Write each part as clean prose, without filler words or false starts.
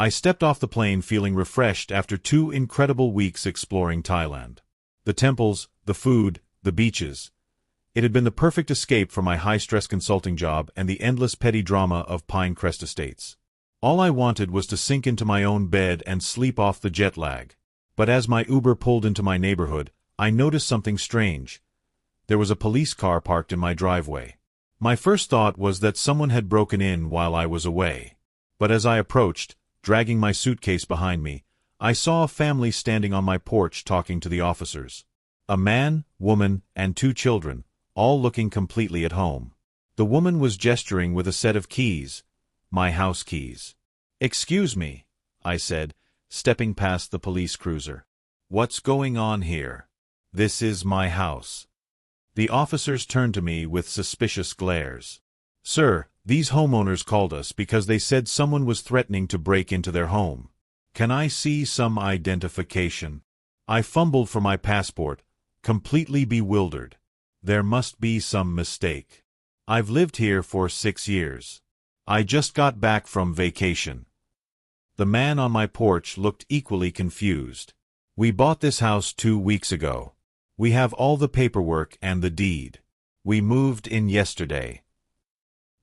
I stepped off the plane feeling refreshed after 2 incredible weeks exploring Thailand. The temples, the food, the beaches. It had been the perfect escape from my high-stress consulting job and the endless petty drama of Pinecrest Estates. All I wanted was to sink into my own bed and sleep off the jet lag. But as my Uber pulled into my neighborhood, I noticed something strange. There was a police car parked in my driveway. My first thought was that someone had broken in while I was away. But as I approached, dragging my suitcase behind me, I saw a family standing on my porch talking to the officers. A man, woman, and 2 children, all looking completely at home. The woman was gesturing with a set of keys, my house keys. "Excuse me," I said, stepping past the police cruiser. "What's going on here? This is my house." The officers turned to me with suspicious glares. "Sir, these homeowners called us because they said someone was threatening to break into their home. Can I see some identification?" I fumbled for my passport, completely bewildered. There must be some mistake. I've lived here for 6 years. I just got back from vacation. The man on my porch looked equally confused. "We bought this house 2 weeks ago. We have all the paperwork and the deed. We moved in yesterday."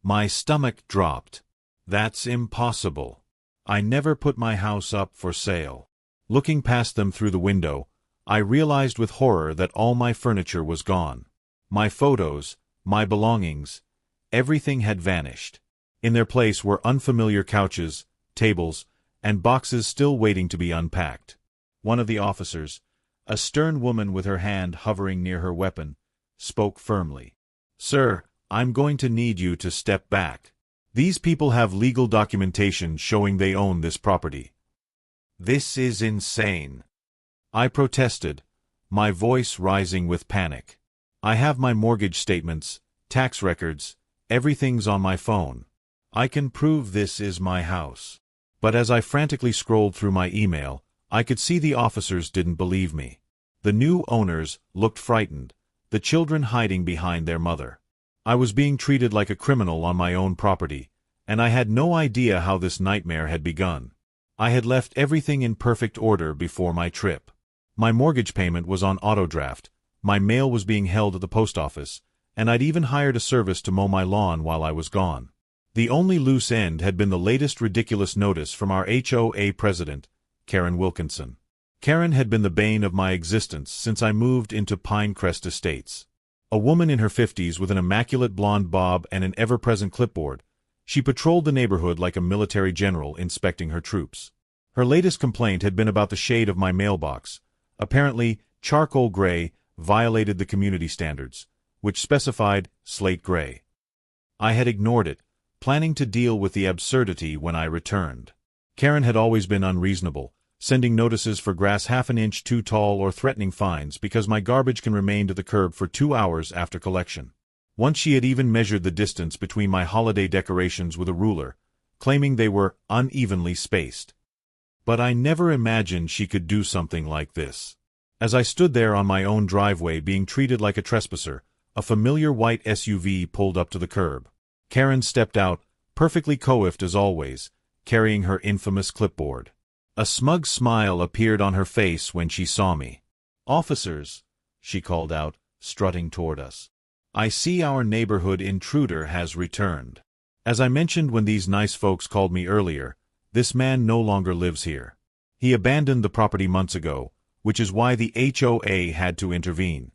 My stomach dropped. That's impossible. I never put my house up for sale. Looking past them through the window, I realized with horror that all my furniture was gone. My photos, my belongings, everything had vanished. In their place were unfamiliar couches, tables, and boxes still waiting to be unpacked. One of the officers, a stern woman with her hand hovering near her weapon, spoke firmly. "Sir, I'm going to need you to step back. These people have legal documentation showing they own this property." "This is insane," I protested, my voice rising with panic. "I have my mortgage statements, tax records, everything's on my phone. I can prove this is my house." But as I frantically scrolled through my email, I could see the officers didn't believe me. The new owners looked frightened, the children hiding behind their mother. I was being treated like a criminal on my own property, and I had no idea how this nightmare had begun. I had left everything in perfect order before my trip. My mortgage payment was on autodraft, my mail was being held at the post office, and I'd even hired a service to mow my lawn while I was gone. The only loose end had been the latest ridiculous notice from our HOA President, Karen Wilkinson. Karen had been the bane of my existence since I moved into Pinecrest Estates. A woman in her 50s with an immaculate blonde bob and an ever-present clipboard, she patrolled the neighborhood like a military general inspecting her troops. Her latest complaint had been about the shade of my mailbox. Apparently, charcoal gray violated the community standards, which specified slate gray. I had ignored it, planning to deal with the absurdity when I returned. Karen had always been unreasonable, sending notices for grass half an inch too tall or threatening fines because my garbage can remain to the curb for 2 hours after collection. Once she had even measured the distance between my holiday decorations with a ruler, claiming they were unevenly spaced. But I never imagined she could do something like this. As I stood there on my own driveway being treated like a trespasser, a familiar white SUV pulled up to the curb. Karen stepped out, perfectly coiffed as always, carrying her infamous clipboard. A smug smile appeared on her face when she saw me. "Officers," she called out, strutting toward us. "I see our neighborhood intruder has returned. As I mentioned when these nice folks called me earlier, this man no longer lives here. He abandoned the property months ago, which is why the HOA had to intervene."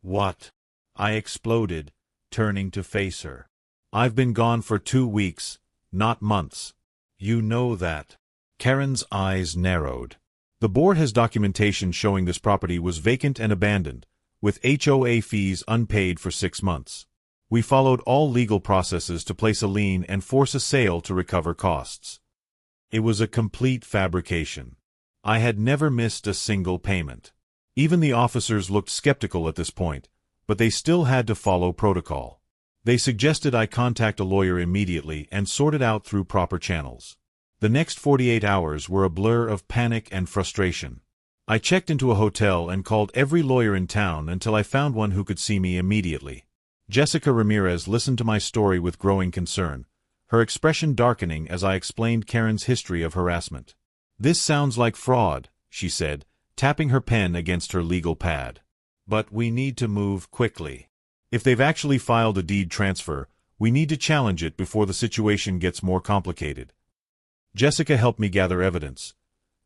"What?" I exploded, turning to face her. "I've been gone for 2 weeks, not months. You know that." Karen's eyes narrowed. "The board has documentation showing this property was vacant and abandoned, with HOA fees unpaid for 6 months. We followed all legal processes to place a lien and force a sale to recover costs. It was a complete fabrication. I had never missed a single payment." Even the officers looked skeptical at this point, but they still had to follow protocol. They suggested I contact a lawyer immediately and sort it out through proper channels. The next 48 hours were a blur of panic and frustration. I checked into a hotel and called every lawyer in town until I found one who could see me immediately. Jessica Ramirez listened to my story with growing concern, her expression darkening as I explained Karen's history of harassment. "This sounds like fraud," she said, tapping her pen against her legal pad. "But we need to move quickly. If they've actually filed a deed transfer, we need to challenge it before the situation gets more complicated." Jessica helped me gather evidence.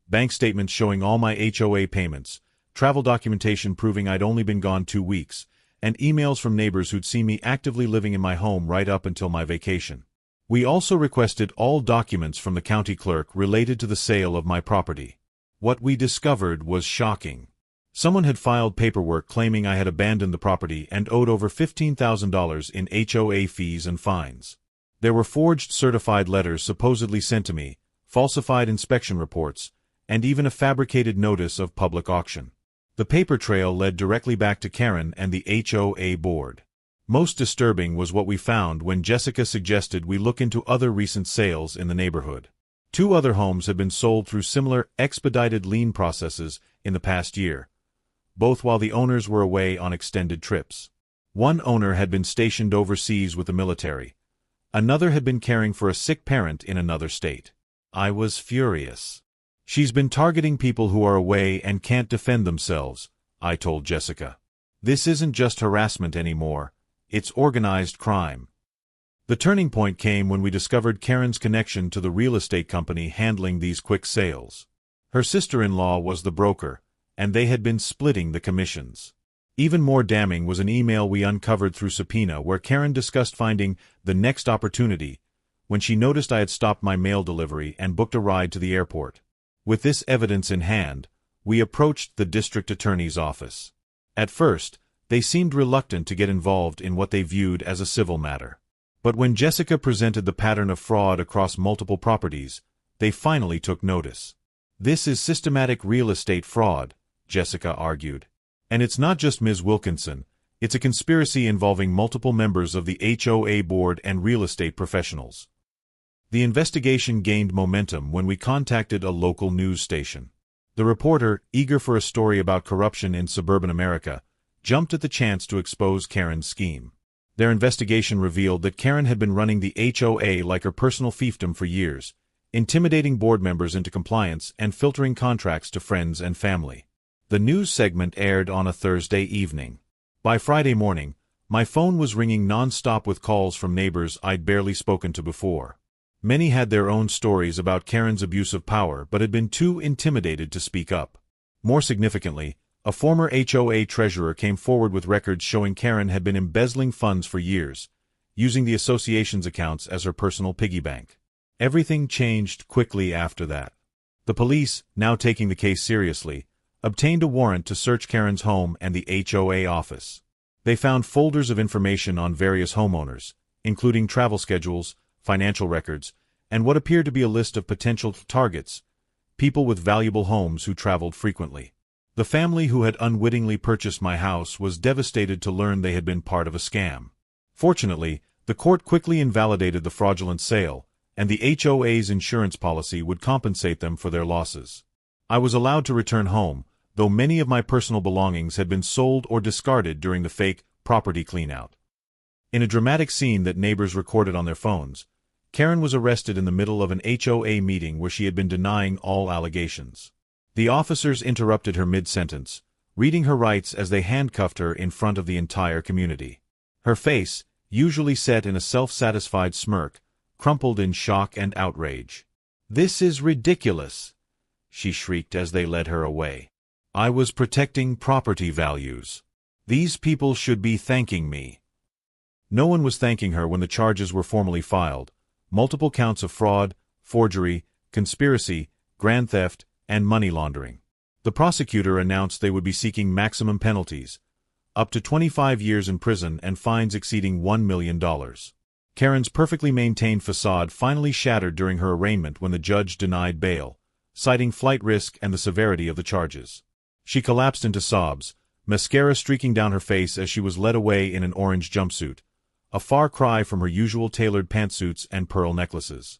Bank statements showing all my HOA payments, travel documentation proving I'd only been gone 2 weeks, and emails from neighbors who'd seen me actively living in my home right up until my vacation. We also requested all documents from the county clerk related to the sale of my property. What we discovered was shocking. Someone had filed paperwork claiming I had abandoned the property and owed over $15,000 in HOA fees and fines. There were forged certified letters supposedly sent to me, falsified inspection reports, and even a fabricated notice of public auction. The paper trail led directly back to Karen and the HOA board. Most disturbing was what we found when Jessica suggested we look into other recent sales in the neighborhood. 2 other homes had been sold through similar expedited lien processes in the past year, both while the owners were away on extended trips. One owner had been stationed overseas with the military. Another had been caring for a sick parent in another state. I was furious. "She's been targeting people who are away and can't defend themselves," I told Jessica. "This isn't just harassment anymore. It's organized crime." The turning point came when we discovered Karen's connection to the real estate company handling these quick sales. Her sister-in-law was the broker, and they had been splitting the commissions. Even more damning was an email we uncovered through subpoena where Karen discussed finding the next opportunity when she noticed I had stopped my mail delivery and booked a ride to the airport. With this evidence in hand, we approached the district attorney's office. At first, they seemed reluctant to get involved in what they viewed as a civil matter. But when Jessica presented the pattern of fraud across multiple properties, they finally took notice. "This is systematic real estate fraud," Jessica argued. "And it's not just Ms. Wilkinson, it's a conspiracy involving multiple members of the HOA board and real estate professionals." The investigation gained momentum when we contacted a local news station. The reporter, eager for a story about corruption in suburban America, jumped at the chance to expose Karen's scheme. Their investigation revealed that Karen had been running the HOA like her personal fiefdom for years, intimidating board members into compliance and filtering contracts to friends and family. The news segment aired on a Thursday evening. By Friday morning, my phone was ringing non-stop with calls from neighbors I'd barely spoken to before. Many had their own stories about Karen's abuse of power but had been too intimidated to speak up. More significantly, a former HOA treasurer came forward with records showing Karen had been embezzling funds for years, using the association's accounts as her personal piggy bank. Everything changed quickly after that. The police, now taking the case seriously, obtained a warrant to search Karen's home and the HOA office. They found folders of information on various homeowners, including travel schedules, financial records, and what appeared to be a list of potential targets, people with valuable homes who traveled frequently. The family who had unwittingly purchased my house was devastated to learn they had been part of a scam. Fortunately, the court quickly invalidated the fraudulent sale, and the HOA's insurance policy would compensate them for their losses. I was allowed to return home, though many of my personal belongings had been sold or discarded during the fake property cleanout. In a dramatic scene that neighbors recorded on their phones, Karen was arrested in the middle of an HOA meeting where she had been denying all allegations. The officers interrupted her mid-sentence, reading her rights as they handcuffed her in front of the entire community. Her face, usually set in a self-satisfied smirk, crumpled in shock and outrage. "This is ridiculous," she shrieked as they led her away. "I was protecting property values. These people should be thanking me." No one was thanking her when the charges were formally filed. Multiple counts of fraud, forgery, conspiracy, grand theft, and money laundering. The prosecutor announced they would be seeking maximum penalties, up to 25 years in prison and fines exceeding $1 million. Karen's perfectly maintained facade finally shattered during her arraignment when the judge denied bail, citing flight risk and the severity of the charges. She collapsed into sobs, mascara streaking down her face as she was led away in an orange jumpsuit, a far cry from her usual tailored pantsuits and pearl necklaces.